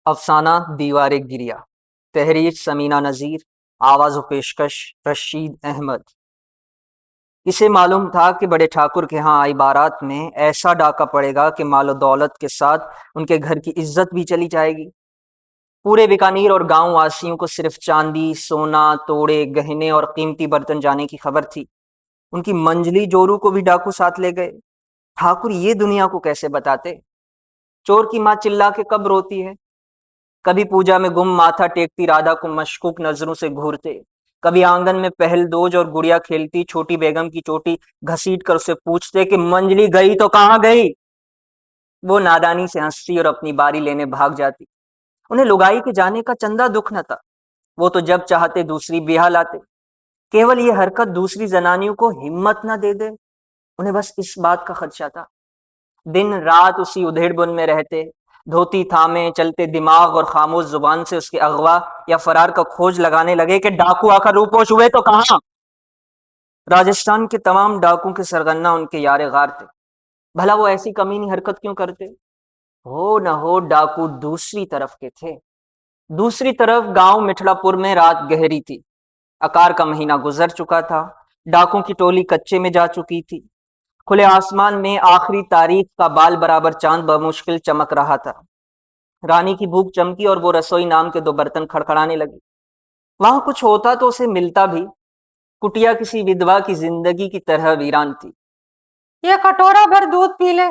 अफसाना दीवार गिरिया। तहरीर समीना नज़ीर। आवाज़ व पेशकश रशीद अहमद। इसे मालूम था कि बड़े ठाकुर के यहाँ आई बारात में ऐसा डाका पड़ेगा कि मालो दौलत के साथ उनके घर की इज्जत भी चली जाएगी। पूरे बीकानेर और गांव वासियों को सिर्फ चांदी सोना तोड़े गहने और कीमती बर्तन जाने की खबर थी। उनकी मंजली जोरू को भी डाकू साथ ले गए। ठाकुर ये दुनिया को कैसे बताते? चोर की माँ चिल्ला के कब रोती है? कभी पूजा में गुम माथा टेकती राधा को मशकूक नजरों से घूरते, कभी आंगन में पहलदोज और गुड़िया खेलती छोटी बेगम की चोटी घसीट कर उसे पूछते कि मंजली गई तो कहाँ गई। वो नादानी से हंसती और अपनी बारी लेने भाग जाती। उन्हें लुगाई के जाने का चंदा दुख न था। वो तो जब चाहते दूसरी ब्याह लाते। केवल ये हरकत दूसरी जनानियों को हिम्मत न दे दे, उन्हें बस इस बात का खदशा था। दिन रात उसी उधेड़ बुन में रहते, धोती थामे चलते दिमाग और खामोश जुबान से उसके अगवा या फरार का खोज लगाने लगे कि डाकू आकर रूपोश हुए तो कहाँ। राजस्थान के तमाम डाकू के सरगना उनके यारे गार थे। भला वो ऐसी कमीनी हरकत क्यों करते? हो न हो डाकू दूसरी तरफ के थे। दूसरी तरफ गांव मिठड़ापुर में रात गहरी थी। अकार का महीना गुजर चुका था। डाकुओं की टोली कच्चे में जा चुकी थी। खुले आसमान में आखिरी तारीख का बाल बराबर चांद बमुश्किल चमक रहा था। रानी की भूख चमकी और वो रसोई नाम के दो बर्तन खड़खड़ाने लगी। वहां कुछ होता तो उसे मिलता भी। कुटिया किसी विधवा की जिंदगी की तरह वीरान थी। ये कटोरा भर दूध पी ले,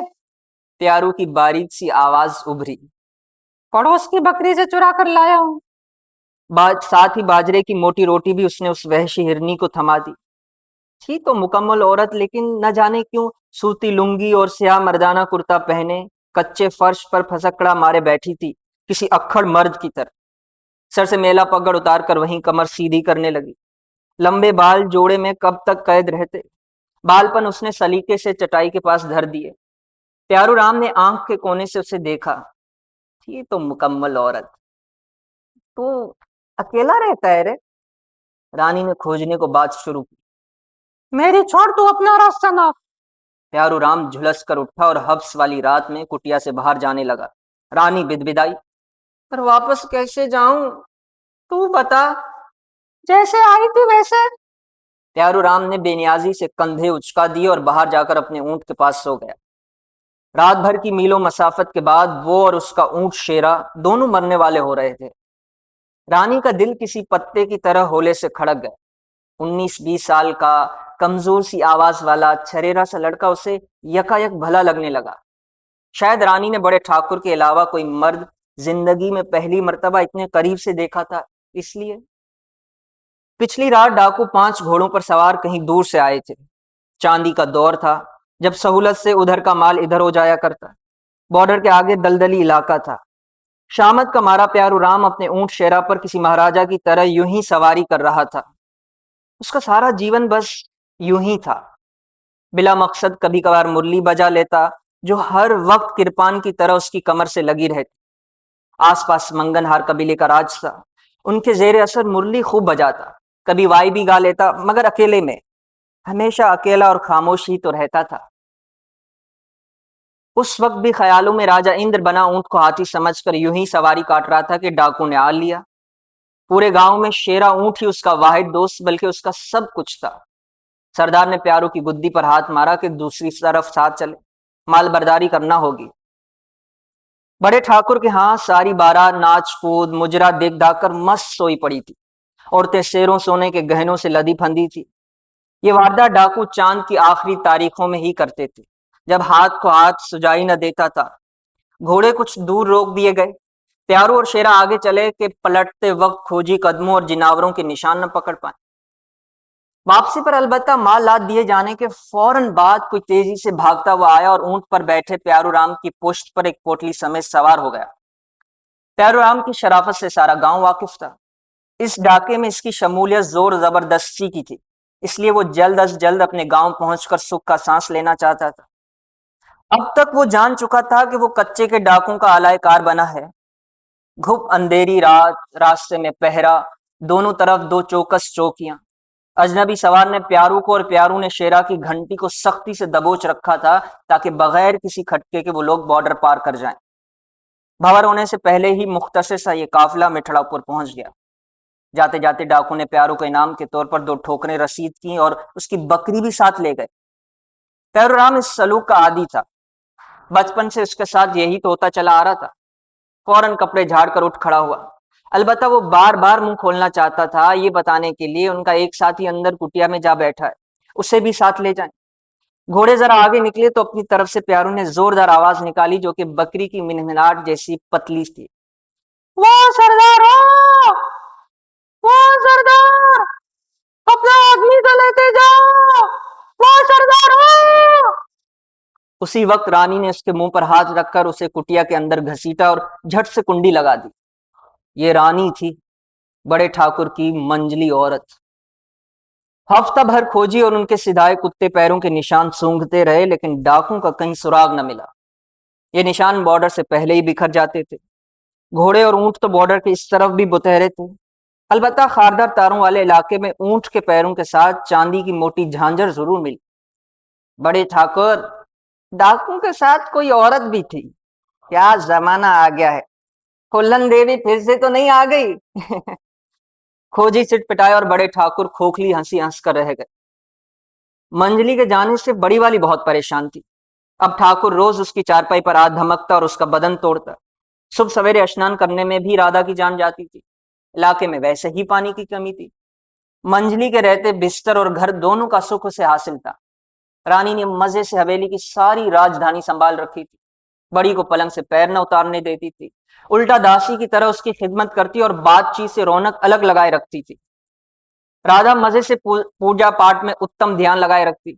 प्यारू की बारीक सी आवाज उभरी। पड़ोस की बकरी से चुरा कर लाया हूं। साथ ही बाजरे की मोटी रोटी भी उसने उस वहशी हिरनी को थमा दी। थी तो मुकम्मल औरत, लेकिन न जाने क्यों सूती लुंगी और स्याह मर्दाना कुर्ता पहने कच्चे फर्श पर फसकड़ा मारे बैठी थी, किसी अक्खड़ मर्द की तरह। सर से मेला पगड़ उतार कर वहीं कमर सीधी करने लगी। लंबे बाल जोड़े में कब तक कैद रहते? बालपन उसने सलीके से चटाई के पास धर दिए। प्यारू राम ने आंख के कोने से उसे देखा। थी तो मुकम्मल औरत। तू अकेला रहता है रे? रानी ने खोजने को बात शुरू की। मेरी छोड़, तू अपना रास्ता नाप। प्यारू राम झुलस कर उठा और हब्स वाली रात में कुटिया से बाहर जाने लगा। रानी बिदबिदाई, पर वापस कैसे जाऊं? तू बता। जैसे आई थी वैसे। प्यारू राम ने बेनियाजी से कंधे उचका दिए और बाहर जाकर अपने ऊंट के पास सो गया। रात भर की मीलों मसाफत के बाद वो और उसका ऊंट शेरा दोनों मरने वाले हो रहे थे। रानी का दिल किसी पत्ते की तरह होले से खड़क गया। 19-20 साल का कमजोर सी आवाज वाला छरेरा सा लड़का उसे यकायक भला लगने लगा। शायद रानी ने बड़े ठाकुर के अलावा कोई मर्द जिंदगी में पहली मर्तबा इतने करीब से देखा था, इसलिए। पिछली रात डाकू 5 घोड़ों पर सवार कहीं दूर से आए थे। चांदी का दौर था, जब सहूलत से उधर का माल इधर हो जाया करता। बॉर्डर के आगे दलदली इलाका था। शामत का मारा प्यारू राम अपने ऊंट शेरा पर किसी महाराजा की तरह यूं ही सवारी कर रहा था। उसका सारा जीवन बस यूं ही था। बिला मकसद कभी कभार मुरली बजा लेता, जो हर वक्त किरपान की तरह उसकी कमर से लगी रहती। आसपास मंगनहार कबीले का राज था। उनके जेर असर मुरली खूब बजाता। कभी वाई भी गा लेता, मगर अकेले में। हमेशा अकेला और खामोश ही तो रहता था। उस वक्त भी ख्यालों में राजा इंद्र बना ऊंट को हाथी समझकर यूं ही सवारी काट रहा था कि डाकू ने आ लिया। पूरे गांव में शेरा ऊंट ही उसका वाहिद दोस्त, बल्कि उसका सब कुछ था। सरदार ने प्यारू की गुद्दी पर हाथ मारा कि दूसरी तरफ साथ चले, माल बर्दारी करना होगी। बड़े ठाकुर के यहाँ सारी बारात नाच कूद मुजरा देख दाख कर मस्त सोई पड़ी थी। औरतें शेरों सोने के गहनों से लदी फंदी थी। ये वारदात डाकू चांद की आखिरी तारीखों में ही करते थे, जब हाथ को हाथ सुजाई न देता था। घोड़े कुछ दूर रोक दिए गए। प्यारू और शेरा आगे चले कि पलटते वक्त खोजी कदमों और जिनावरों के निशान न पकड़ पाए। वापसी पर अलबत्ता माल लाद दिए जाने के फौरन बाद कोई तेजी से भागता हुआ आया और ऊंट पर बैठे प्यारू राम की पुश्त पर एक पोटली समेत सवार हो गया। प्यारू राम की शराफत से सारा गांव वाकिफ था। इस डाके में इसकी शमूलियत जोर जबरदस्ती की थी, इसलिए वो जल्द अज जल्द अपने गांव पहुंचकर सुख का सांस लेना चाहता था। अब तक वो जान चुका था कि वो कच्चे के डाकों का आलायकार बना है। घुप अंधेरी रात, रास्ते में पहरा, दोनों तरफ दो चौकस चौकियां। अजनबी सवार ने प्यारू को और प्यारू ने शेरा की घंटी को सख्ती से दबोच रखा था, ताकि बगैर किसी खटके के वो लोग बॉर्डर पार कर जाएं। भंवर होने से पहले ही मुख्तसर सा ये काफिला मिठड़ापुर पहुंच गया। जाते जाते डाकू ने प्यारू को इनाम के तौर पर 2 ठोकरें रसीद की और उसकी बकरी भी साथ ले गए। पैरूराम इस सलूक का आदी था। बचपन से उसके साथ यही तो होता चला आ रहा था। फौरन कपड़े झाड़ कर उठ खड़ा हुआ। अलबत्ता वो बार बार मुंह खोलना चाहता था, ये बताने के लिए उनका एक साथी अंदर कुटिया में जा बैठा है, उसे भी साथ ले जाएं। घोड़े जरा आगे निकले तो अपनी तरफ से प्यारू ने जोरदार आवाज निकाली, जो कि बकरी की मिनमिनाहट जैसी पतली थी। वो सरदार हो, वो सरदार, अपना आदमी को लेते जाओ, वो सरदार हो। उसी वक्त रानी ने उसके मुंह पर हाथ रखकर उसे कुटिया के अंदर घसीटा और झट से कुंडी लगा दी। ये रानी थी, बड़े ठाकुर की मंजली औरत। हफ्ता भर खोजी और उनके सिधाए कुत्ते पैरों के निशान सूंघते रहे, लेकिन डाकू का कहीं सुराग न मिला। ये निशान बॉर्डर से पहले ही बिखर जाते थे। घोड़े और ऊंट तो बॉर्डर के इस तरफ भी बुतहरे थे। अलबत्ता खारदार तारों वाले इलाके में ऊंट के पैरों के साथ चांदी की मोटी झांझर जरूर मिली। बड़े ठाकुर, डाकू के साथ कोई औरत भी थी। क्या जमाना आ गया है, फुल्लन देवी फिर से तो नहीं आ गई? खोजी सिट पिटाए और बड़े ठाकुर खोखली हंसी हंस कर रह गए। मंजली के जाने से बड़ी वाली बहुत परेशान थी। अब ठाकुर रोज उसकी चारपाई पर आ धमकता और उसका बदन तोड़ता। सुबह सवेरे स्नान करने में भी राधा की जान जाती थी। इलाके में वैसे ही पानी की कमी थी। मंजली के रहते बिस्तर और घर दोनों का सुख उसे हासिल था। रानी ने मजे से हवेली की सारी राजधानी संभाल रखी थी। बड़ी को पलंग से पैर न उतारने देती थी, उल्टा दासी की तरह उसकी खिदमत करती और बातचीत से रौनक अलग लगाए रखती थी। राधा मजे से पूजा पाठ में उत्तम ध्यान लगाए रखती।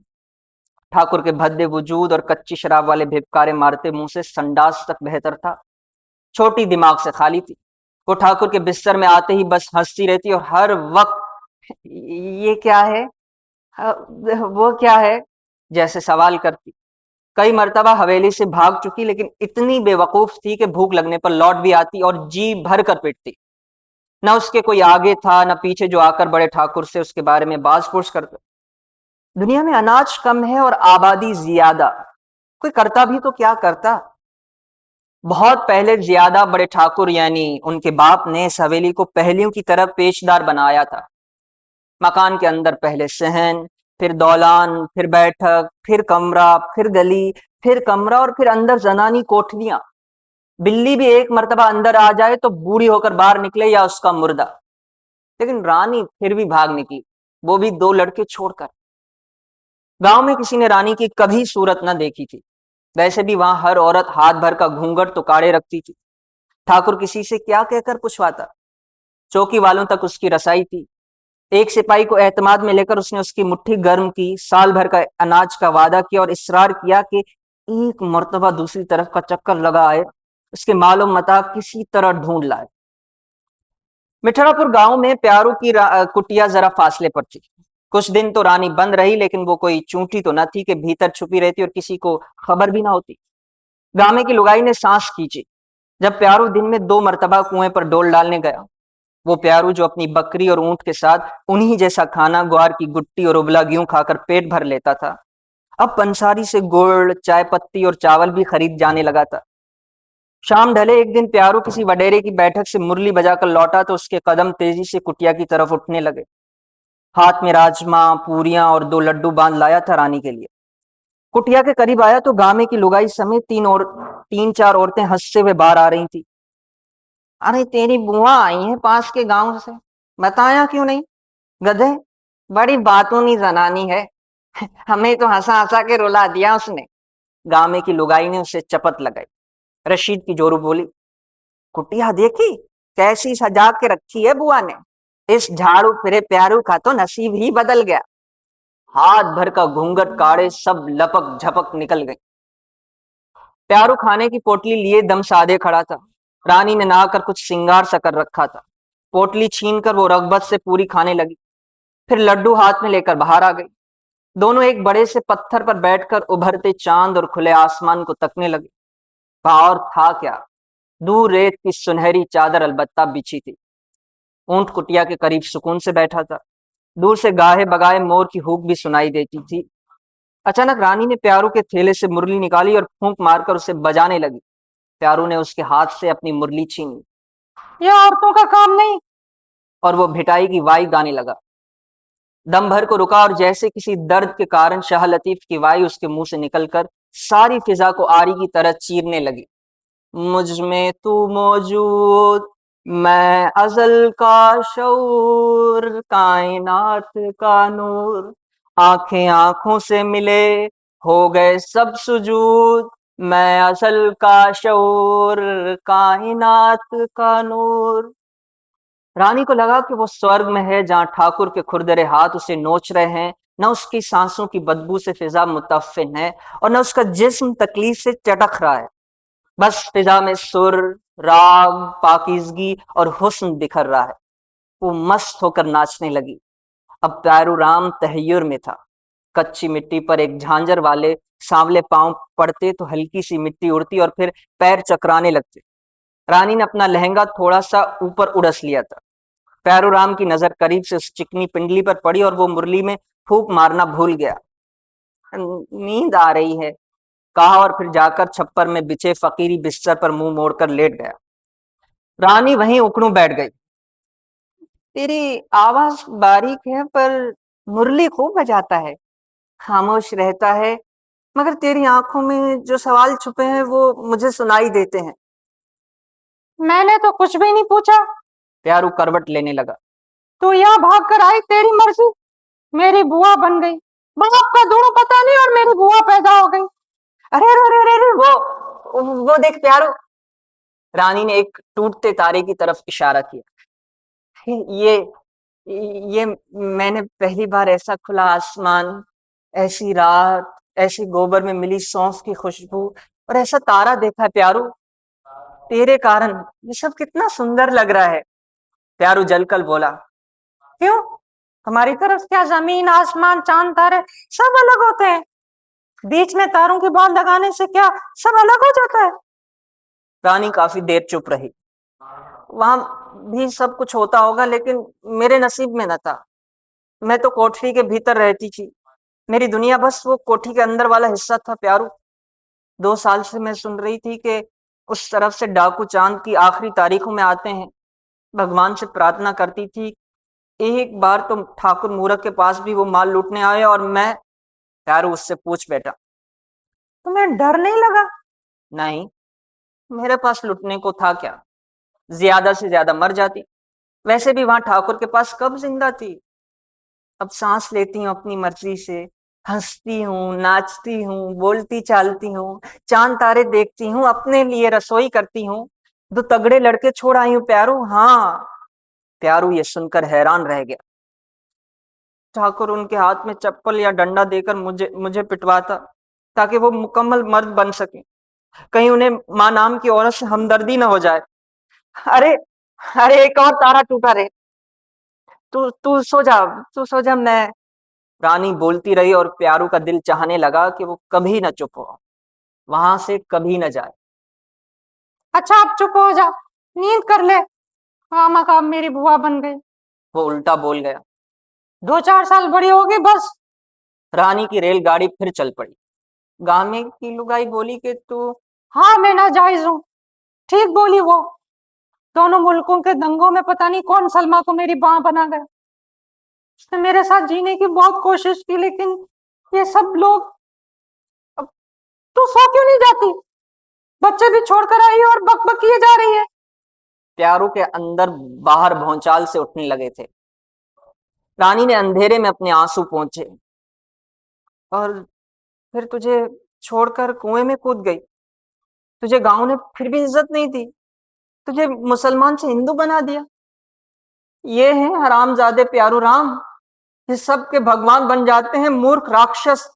ठाकुर के भद्दे वजूद और कच्ची शराब वाले भिपकारे मारते मुंह से संडास तक बेहतर था। छोटी दिमाग से खाली थी। वो ठाकुर के बिस्तर में आते ही बस हंसती रहती और हर वक्त ये क्या है, वो क्या है, जैसे सवाल करती। कई मर्तबा हवेली से भाग चुकी, लेकिन इतनी बेवकूफ थी कि भूख लगने पर लौट भी आती और जी भर कर पिटती। न उसके कोई आगे था न पीछे जो आकर बड़े ठाकुर से उसके बारे में बाज पुछ करता। दुनिया में अनाज कम है और आबादी ज्यादा, कोई करता भी तो क्या करता। बहुत पहले ज्यादा बड़े ठाकुर यानी उनके बाप ने इस हवेली को पहलियों की तरह पेचदार बनाया था। मकान के अंदर पहले सहन, फिर दौलान, फिर बैठक, फिर कमरा, फिर गली, फिर कमरा और फिर अंदर जनानी कोठरियां। बिल्ली भी एक मर्तबा अंदर आ जाए तो बूढ़ी होकर बाहर निकले या उसका मुर्दा। लेकिन रानी फिर भी भाग निकली, वो भी 2 लड़के छोड़कर। गांव में किसी ने रानी की कभी सूरत न देखी थी। वैसे भी वहां हर औरत हाथ भर का घूंघट तो काढ़े रखती थी। ठाकुर किसी से क्या कहकर पुछवाता। चौकी वालों तक उसकी रसाई थी। एक सिपाही को एतमाद में लेकर उसने उसकी मुट्ठी गर्म की, साल भर का अनाज का वादा किया और इसरार किया कि एक मर्तबा दूसरी तरफ का चक्कर लगा आए, उसके मालूम मता किसी तरह ढूंढ लाए। मिठड़ापुर गांव में प्यारू की कुटिया जरा फासले पर थी। कुछ दिन तो रानी बंद रही, लेकिन वो कोई चूंटी तो न थी कि भीतर छुपी रहती और किसी को खबर भी ना होती। गामे की लुगाई ने सांस खींची जब प्यारू दिन में 2 मर्तबा कुएं पर डोल डालने गया। वो प्यारू जो अपनी बकरी और ऊंट के साथ उन्हीं जैसा खाना, ग्वार की गुट्टी और उबला गेहूं खाकर पेट भर लेता था, अब पंसारी से गुड़, चाय पत्ती और चावल भी खरीद जाने लगा था। शाम ढले एक दिन प्यारू किसी वडेरे की बैठक से मुरली बजाकर लौटा तो उसके कदम तेजी से कुटिया की तरफ उठने लगे। हाथ में राजमा, पूरियां और 2 लड्डू बांध लाया था रानी के लिए। कुटिया के करीब आया तो गामे की लुगाई समेत 3-4 औरतें हंसते हुए बाहर आ रही थी। अरे तेरी बुआ आई है पास के गांव से, बताया क्यों नहीं? गधे, बड़ी बातूनी जनानी है, हमें तो हंसा हंसा के रुला दिया उसने। गामे की लुगाई ने उसे चपत लगाई। रशीद की जोरू बोली, कुटिया देखी कैसी सजा के रखी है बुआ ने। इस झाड़ू फिरे प्यारू का तो नसीब ही बदल गया। हाथ भर का घूंघट काढ़े सब लपक झपक निकल गई। प्यारू खाने की पोटली लिए दम साधे खड़ा था। रानी ने नहाकर कुछ सिंगार सा कर रखा था। पोटली छीनकर वो रगबत से पूरी खाने लगी, फिर लड्डू हाथ में लेकर बाहर आ गई। दोनों एक बड़े से पत्थर पर बैठकर उभरते चांद और खुले आसमान को तकने लगे। और था क्या, दूर रेत की सुनहरी चादर अलबत्ता बिछी थी। ऊंट कुटिया के करीब सुकून से बैठा था। दूर से गाहे बगाए मोर की हूक भी सुनाई देती थी। अचानक रानी ने प्यारू के थैले से मुरली निकाली और फूंक मारकर उसे बजाने लगी। प्यारू ने उसके हाथ से अपनी मुरली छीन ली। यह औरतों का काम नहीं। और वो भिटाई की वाई गाने लगा। दम भर को रुका और जैसे किसी दर्द के कारण शाह लतीफ की वाई उसके मुंह से निकलकर सारी फिजा को आरी की तरह चीरने लगी। मुझ में तू मौजूद, मैं अज़ल का शऊर, कायनात का नूर, आंखें आंखों से मिले, हो गए सब सुजूद, मैं अज़ल का शऊर, कायनात का नूर। रानी को लगा कि वो स्वर्ग में है, जहां ठाकुर के खुरदरे हाथ उसे नोच रहे हैं। न उसकी सांसों की बदबू से फिजा मुतफ्फिन है और न उसका जिस्म तकलीफ से चटक रहा है। बस फिजा में सुर, राग, पाकीज़गी और हुस्न बिखर रहा है। वो मस्त होकर नाचने लगी। अब प्यारू राम तहय्युर में था। कच्ची मिट्टी पर एक झांझर वाले सांवले पांव पड़ते तो हल्की सी मिट्टी उड़ती और फिर पैर चकराने लगते। रानी ने अपना लहंगा थोड़ा सा ऊपर उड़स लिया था। प्यारू राम की नजर करीब से उस चिकनी पिंडली पर पड़ी और वो मुरली में फूंक मारना भूल गया। नींद आ रही है, कहा और फिर जाकर छप्पर में बिछे फकीरी बिस्तर पर मुंह मोड़कर लेट गया। रानी वहीं उकड़ू बैठ गई। तेरी आवाज बारीक है पर मुरली खूब बजाता है। खामोश रहता है मगर तेरी आंखों में जो सवाल छुपे हैं वो मुझे सुनाई देते हैं। मैंने तो कुछ भी नहीं पूछा। प्यारू करवट लेने लगा। तो यहाँ भाग कर आई, तेरी मर्जी। मेरी बुआ बन गई। बाप का दूर पता नहीं और मेरी बुआ पैदा हो गई। अरे अरे अरे अरे वो देख प्यारू। रानी ने एक टूटते तारे की तरफ इशारा किया। ये मैंने पहली बार ऐसा खुला आसमान, ऐसी रात, ऐसी गोबर में मिली सौंफ की खुशबू और ऐसा तारा देखा है प्यारू। तेरे कारण ये सब कितना सुंदर लग रहा है। प्यारू जलकर बोला। क्यों? तुम्हारी तरफ क्या जमीन, आसमान, चांद, तारे सब अलग होते हैं? बीच में तारों की बात लगाने से क्या सब अलग हो जाता है? रानी काफी देर चुप रही। वहां भी सब कुछ होता होगा लेकिन मेरे नसीब में न था। मैं तो कोठरी के भीतर रहती थी। मेरी दुनिया बस वो कोठी के अंदर वाला हिस्सा था प्यारू। 2 साल से मैं सुन रही थी कि उस तरफ से डाकू चांद की आखिरी तारीखों में आते हैं। भगवान से प्रार्थना करती थी। एक बार तो ठाकुर मूरख के पास भी वो माल लूटने आए और मैं। प्यारू उससे पूछ बैठा। तुम्हें डर नहीं लगा? नहीं, मेरे पास लुटने को था क्या? ज्यादा से ज्यादा मर जाती। वैसे भी वहां ठाकुर के पास कब जिंदा थी। अब सांस लेती हूँ अपनी मर्जी से, हंसती हूँ, नाचती हूँ, बोलती चालती हूँ, चांद तारे देखती हूँ, अपने लिए रसोई करती हूँ। 2 तगड़े लड़के छोड़ आई हूँ प्यारू। हाँ। प्यारू ये सुनकर हैरान रह गया। ठाकुर उनके हाथ में चप्पल या डंडा देकर मुझे मुझे पिटवाता ताकि वो मुकम्मल मर्द बन सके। कहीं उन्हें माँ नाम की औरत से हमदर्दी न हो जाए। अरे अरे एक और तारा टूटा रे। तू तू सो जा, तू सो जा। मैं। रानी बोलती रही और प्यारू का दिल चाहने लगा कि वो कभी न चुप हो, वहां से कभी न जाए। अच्छा अब चुप हो जा, नींद कर ले। मामा का मेरी बुआ बन गई। वो उल्टा बोल गया। 2-4 साल बड़ी होगी बस। रानी की रेलगाड़ी फिर चल पड़ी। गामे की लुगाई बोली कि तू। हाँ मैं नाजायज हूँ। ठीक बोली वो। दोनों मुल्कों के दंगों में पता नहीं कौन सलमा को मेरी बाँ बना गया। उसने मेरे साथ जीने की बहुत कोशिश की लेकिन ये सब लोग। अब तू सो क्यों नहीं जाती? बच्चे भी छोड़कर आई है और बक किए जा रही है। प्यारू के अंदर बाहर भौचाल से उठने लगे थे। रानी ने अंधेरे में अपने आंसू पोंछे। और फिर तुझे छोड़कर कुएं में कूद गई। तुझे गांव ने फिर भी इज्जत नहीं दी। तुझे मुसलमान से हिंदू बना दिया। ये हैं हरामजादे प्यारू राम। ये सब के भगवान बन जाते हैं मूर्ख राक्षस।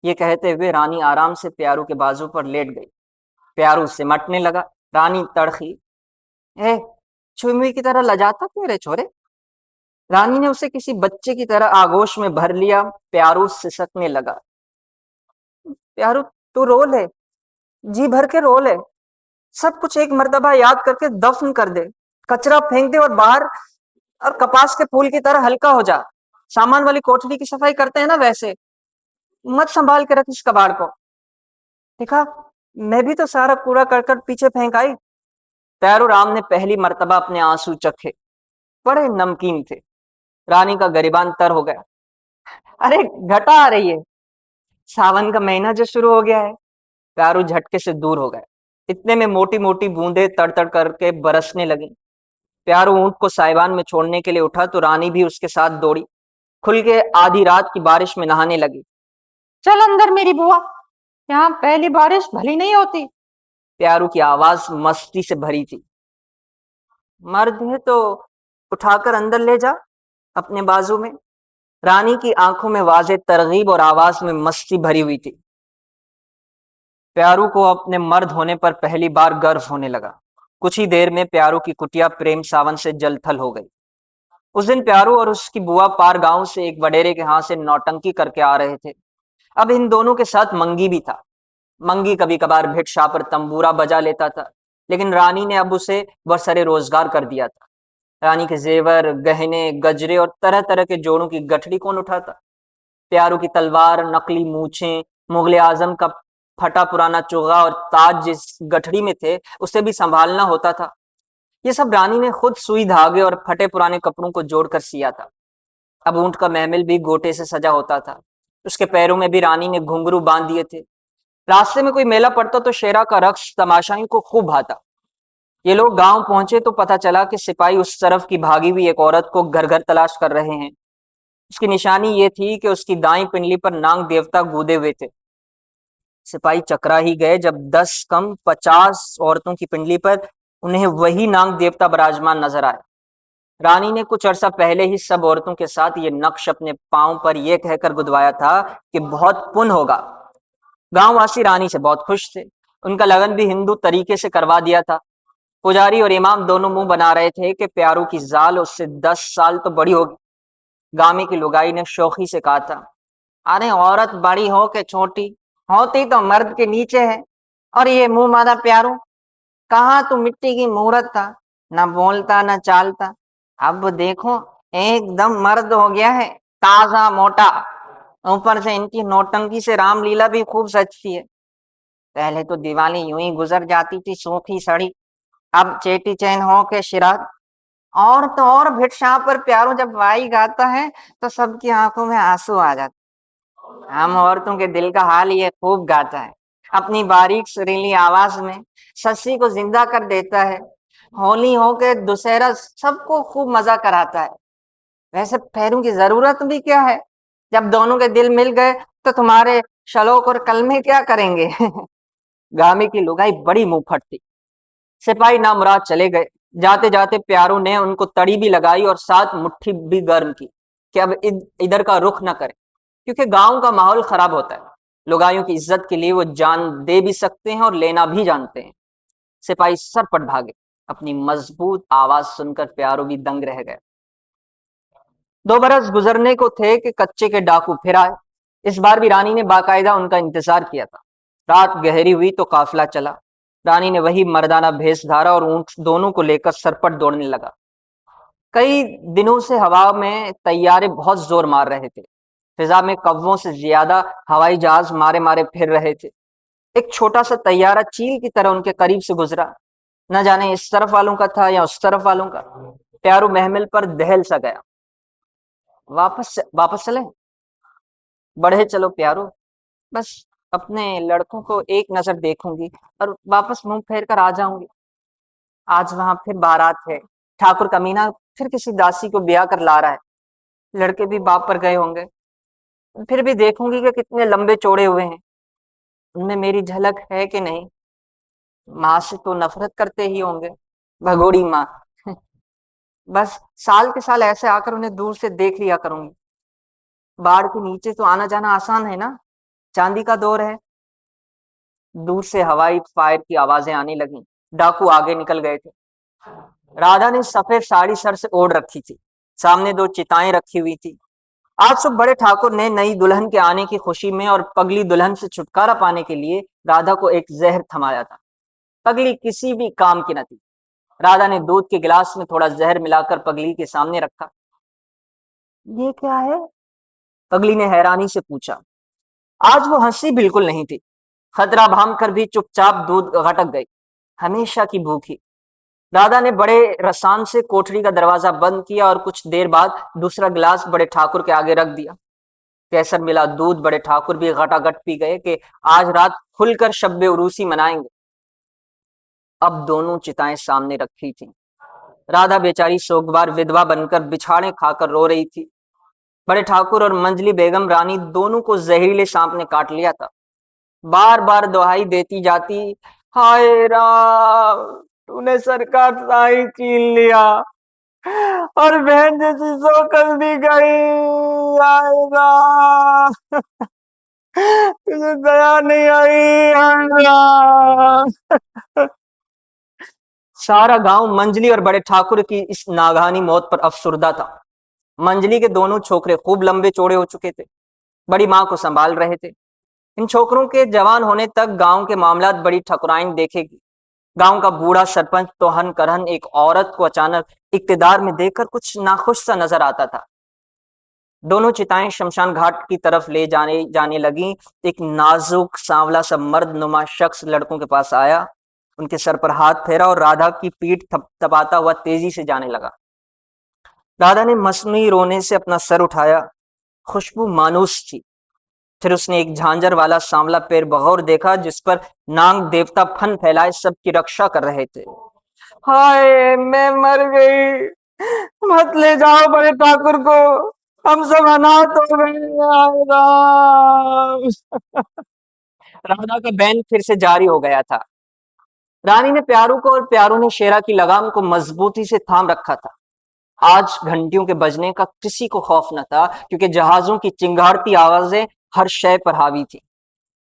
ये कहते हुए रानी आराम से प्यारू के बाजू पर लेट गई। प्यारू सिमटने लगा। रानी तड़खी। ए, छुई की तरह लजाता क्यों रे छोरे? रानी ने उसे किसी बच्चे की तरह आगोश में भर लिया। प्यारू सिसकने लगा। प्यारू तू रो ले, जी भर के रो ले। सब कुछ एक मर्तबा याद करके दफन कर दे। कचरा फेंक दे और बाहर और कपास के फूल की तरह हल्का हो जा। सामान वाली कोठरी की सफाई करते हैं ना वैसे। मत संभाल के रख इस कबाड़ को। देखा, मैं भी तो सारा कूड़ा करकट पीछे फेंक आई। पैरू राम ने पहली मर्तबा अपने आंसू चखे। बड़े नमकीन थे। रानी का गरिबान तर हो गया। अरे घटा आ रही है। सावन का महीना जो शुरू हो गया है। प्यारू झटके से दूर हो गए। इतने में मोटी मोटी बूंदें तड़-तड़ करके बरसने लगी। प्यारू ऊंट को साइबान में छोड़ने के लिए उठा तो रानी भी उसके साथ दौड़ी। खुल के आधी रात की बारिश में नहाने लगी। चल अंदर मेरी बुआ, यहाँ पहली बारिश भली नहीं होती। प्यारू की आवाज मस्ती से भरी थी। मर्द है तो उठाकर अंदर ले जा, अपने बाजू में। रानी की आंखों में वाजे तरगीब और आवाज में मस्ती भरी हुई थी। प्यारू को अपने मर्द होने पर पहली बार गर्व होने लगा। कुछ ही देर में प्यारू की कुटिया प्रेम सावन से जलथल हो गई। उस दिन प्यारू और उसकी बुआ पार गांव से एक वडेरे के यहाँ से नौटंकी करके आ रहे थे। अब इन दोनों के साथ मंगी भी था। मंगी कभी कभार भिक्षा पर तंबूरा बजा लेता था, लेकिन रानी ने अब उसे बरसरे रोजगार कर दिया था। रानी के जेवर, गहने, गजरे और तरह तरह के जोड़ों की गठरी कौन उठाता? प्यारू की तलवार, नकली मूछें, मुगले आजम का फटा पुराना चोगा और ताज जिस गठरी में थे, उसे भी संभालना होता था। ये सब रानी ने खुद सुई धागे और फटे पुराने कपड़ों को जोड़कर सिया था। अब ऊंट का महमिल भी गोटे से सजा होता था। उसके पैरों में भी रानी ने घुंघरू बांध दिए थे। रास्ते में कोई मेला पड़ता तो शेरा का रक्स तमाशाइयों को खूब भाता। ये लोग गांव पहुंचे तो पता चला कि सिपाही उस तरफ की भागी हुई एक औरत को घर घर तलाश कर रहे हैं। उसकी निशानी ये थी कि उसकी दाई पिंडली पर नाग देवता गूदे हुए थे। सिपाही चकरा ही गए जब 10 कम 50 औरतों की पिंडली पर उन्हें वही नाग देवता विराजमान नजर आए। रानी ने कुछ अरसा पहले ही सब औरतों के साथ ये नक्श अपने पांव पर यह कहकर गुदवाया था कि बहुत पुण्य होगा। गांववासी रानी से बहुत खुश थे। उनका लगन भी हिंदू तरीके से करवा दिया था। पुजारी और इमाम दोनों मुंह बना रहे थे कि प्यारू की जाल उससे 10 साल तो बड़ी होगी। गामे की लुगाई ने शौखी से कहा था, अरे औरत बड़ी हो के छोटी होती तो मर्द के नीचे है। और ये मुंह मारा प्यारू, कहाँ तू मिट्टी की मूरत था, न बोलता न चालता। अब देखो एकदम मर्द हो गया है, ताजा मोटा। ऊपर से इनकी नौटंकी से रामलीला भी खूब सजती है। पहले तो दिवाली यूं ही गुजर जाती थी सूखी सड़ी, अब चेटी चैन हो के शिरात। और तो और भिक्षा पर प्यारो जब वाई गाता है तो सबकी आंखों में आंसू आ जाते। हम औरतों के दिल का हाल ये खूब गाता है। अपनी बारीक सुरीली आवाज में शशि को जिंदा कर देता है। होली हो के दुशहरा सबको खूब मजा कराता है। वैसे पैरों की जरूरत भी क्या है? जब दोनों के दिल मिल गए तो तुम्हारे शलोक और कलमे क्या करेंगे? गामी की लुगाई बड़ी मुंहफट थी। सिपाही नामुराद चले गए। जाते जाते प्यारों ने उनको तड़ी भी लगाई और साथ मुट्ठी भी गर्म की कि अब इधर का रुख न करें, क्योंकि गांव का माहौल खराब होता है। लुगाइयों की इज्जत के लिए वो जान दे भी सकते हैं और लेना भी जानते हैं। सिपाही सरपट भागे। अपनी मजबूत आवाज सुनकर प्यारो भी दंग रह गए। 2 बरस गुजरने को थे कि कच्चे के डाकू फिर आए। इस बार भी रानी ने बाकायदा उनका इंतजार किया था। रात गहरी हुई तो काफिला चला। रानी ने वही मर्दाना भेष धारा और ऊंट दोनों को लेकर सरपट दौड़ने लगा। कई दिनों से हवा में तैयारे बहुत जोर मार रहे थे। फिजा में कौवों से ज्यादा हवाई जहाज मारे मारे फिर रहे थे। एक छोटा सा तैयारा चील की तरह उनके करीब से गुजरा। न जाने इस तरफ वालों का था या उस तरफ वालों का। प्यारू महमिल पर दहल सा गया। वापस चले? बढ़े चलो प्यारो, बस अपने लड़कों को एक नजर देखूंगी और वापस मुंह फेर कर आ जाऊंगी। आज वहां फिर बारात है। ठाकुर कमीना फिर किसी दासी को ब्याह कर ला रहा है। लड़के भी बाप पर गए होंगे। फिर भी देखूंगी कि कितने लंबे चौड़े हुए हैं, उनमें मेरी झलक है कि नहीं। माँ से तो नफरत करते ही होंगे, भगोड़ी माँ। बस साल के साल ऐसे आकर उन्हें दूर से देख लिया करूंगी। बाढ़ के नीचे तो आना जाना आसान है ना, चांदी का दौर है। दूर से हवाई फायर की आवाजें आने लगी। डाकू आगे निकल गए थे। राधा ने सफेद साड़ी सर से ओढ़ रखी थी। सामने 2 चिताएं रखी हुई थी। आज सुबह बड़े ठाकुर ने नई दुल्हन के आने की खुशी में और पगली दुल्हन से छुटकारा पाने के लिए राधा को एक जहर थमाया था। पगली किसी भी काम की न थी। राधा ने दूध के गिलास में थोड़ा जहर मिलाकर पगली के सामने रखा। ये क्या है? पगली ने हैरानी से पूछा। आज वो हंसी बिल्कुल नहीं थी। खतरा भाम कर भी चुपचाप दूध घटक गई, हमेशा की भूखी। राधा ने बड़े रसान से कोठरी का दरवाजा बंद किया और कुछ देर बाद दूसरा गिलास बड़े ठाकुर के आगे रख दिया। कैसर मिला दूध बड़े ठाकुर भी घटाघट पी गए कि आज रात खुलकर शब्बे उरूसी मनाएंगे। अब दोनों चिताएं सामने रखी थी। राधा बेचारी सोगवार विधवा बनकर बिछाड़े खाकर रो रही थी। बड़े ठाकुर और मंजली बेगम रानी दोनों को जहरीले सांप ने काट लिया था। बार बार दुहाई देती जाती, हाय राम, तूने सरकार साई छीन लिया और बहन जैसी सोकल भी गई। हाय राम, तुझे दया नहीं आई। हाय राम। सारा गांव मंजली और बड़े ठाकुर की इस नागहानी मौत पर अफसुर्दा था। मंजली के दोनों छोकरे खूब लंबे चौड़े हो चुके थे, बड़ी मां को संभाल रहे थे। इन छोकरों के जवान होने तक गांव के मामलात बड़ी ठकुराइन देखेगी। गांव का बूढ़ा सरपंच तोहन करहन एक औरत को अचानक इक्तदार में देखकर कुछ नाखुश सा नजर आता था। दोनों चिताएं शमशान घाट की तरफ ले जाने जाने लगी। एक नाजुक सांवला सा मर्द नुमा शख्स लड़कों के पास आया, उनके सर पर हाथ फेरा और राधा की पीठ थपथपाता हुआ तेजी से जाने लगा। राधा ने मसनूई रोने से अपना सर उठाया। खुशबू मानूस थी। फिर उसने एक झांझर वाला सांवला पैर बगौर देखा जिस पर नाग देवता फन फैलाए सबकी रक्षा कर रहे थे। हाय, मैं मर गई, मत ले जाओ बड़े ठाकुर को, हम सब अनाथ हो गए। हाय राम। राधा का बैन फिर से जारी हो गया था। रानी ने प्यारू को और प्यारू ने शेरा की लगाम को मजबूती से थाम रखा था। आज घंटियों के बजने का किसी को खौफ न था, क्योंकि जहाजों की चिंगारती आवाजें हर शय पर हावी थी।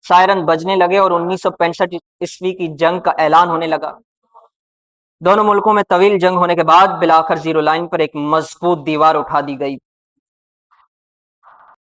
सायरन बजने लगे और 1965 ईस्वी की जंग का ऐलान होने लगा। दोनों मुल्कों में तवील जंग होने के बाद बिलाखर जीरो लाइन पर एक मजबूत दीवार उठा दी गई।